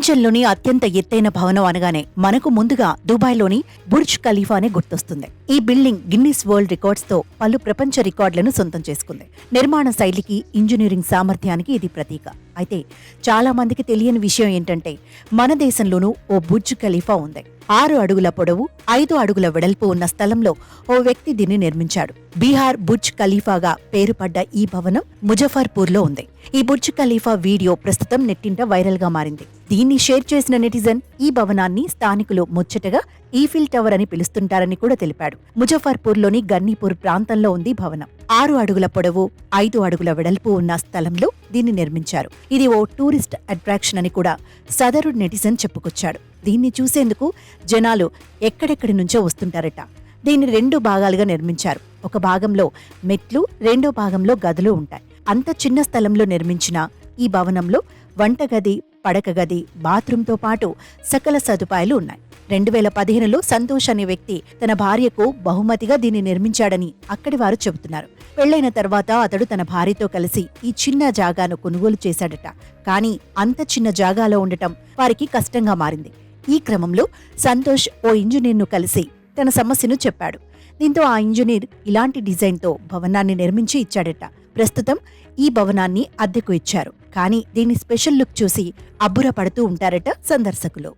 ప్రపంచంలోని అత్యంత ఎత్తైన భవనం అనగానే మనకు ముందుగా దుబాయ్లోని బుర్జ్ ఖలీఫానే గుర్తొస్తుంది. ఈ బిల్డింగ్ గిన్నిస్ వరల్డ్ రికార్డ్స్ తో పలు ప్రపంచ రికార్డులను సొంతం చేసుకుంది. నిర్మాణ శైలికి, ఇంజనీరింగ్ సామర్థ్యానికి ఇది ప్రతీక. అయితే చాలా మందికి తెలియని విషయం ఏంటంటే మన దేశంలోనూ ఓ బుర్జ్ ఖలీఫా ఉంది. 6 అడుగుల పొడవు, 5 అడుగుల వెడల్పు ఉన్న స్థలంలో ఓ వ్యక్తి దీన్ని నిర్మించాడు. బీహార్ బుర్జ్ ఖలీఫాగా పేరుపడ్డ ఈ భవనం ముజఫర్పూర్లో ఉంది. ఈ బుర్జ్ ఖలీఫా వీడియో ప్రస్తుతం నెట్టింట వైరల్ గా మారింది. దీన్ని షేర్ చేసిన నెటిజన్ ఈ భవనాన్ని స్థానికులు ముచ్చటగా ఈఫిల్ టవర్ అని పిలుస్తుంటారని కూడా తెలిపాడు. ముజఫర్పూర్లోని గన్నీపూర్ ప్రాంతంలో ఉంది భవనం. 6 అడుగుల పొడవు, 5 అడుగుల వెడల్పు ఉన్న స్థలంలో దీన్ని నిర్మించారు. ఇది ఓ టూరిస్ట్ అట్రాక్షన్ అని కూడా సదరు నెటిజన్ చెప్పుకొచ్చాడు. దీన్ని చూసేందుకు జనాలు ఎక్కడెక్కడి నుంచో వస్తుంటారట. దీన్ని 2 భాగాలుగా నిర్మించారు. ఒక భాగంలో మెట్లు, రెండో భాగంలో గదులు ఉంటాయి. అంత చిన్న స్థలంలో నిర్మించిన ఈ భవనంలో వంటగది, పడకగది, బాత్రూంతో పాటు సకల సదుపాయాలు ఉన్నాయి. 2015లో సంతోష్ అనే వ్యక్తి తన భార్యకు బహుమతిగా దీన్ని నిర్మించాడని అక్కడి వారు చెబుతున్నారు. పెళ్లైన తర్వాత అతడు తన భార్యతో కలిసి ఈ చిన్న జాగాను కొనుగోలు చేశాడట. కానీ అంత చిన్న జాగాలో ఉండటం వారికి కష్టంగా మారింది. ఈ క్రమంలో సంతోష్ ఓ ఇంజనీర్ను కలిసి తన సమస్యను చెప్పాడు. దీంతో ఆ ఇంజనీర్ ఇలాంటి డిజైన్తో భవనాన్ని నిర్మించి ఇచ్చాడట. ప్రస్తుతం ఈ భవనాన్ని అద్దెకు ఇచ్చారు. కానీ దీని స్పెషల్ లుక్ చూసి అబ్బురపడుతూ ఉంటారట సందర్శకులు.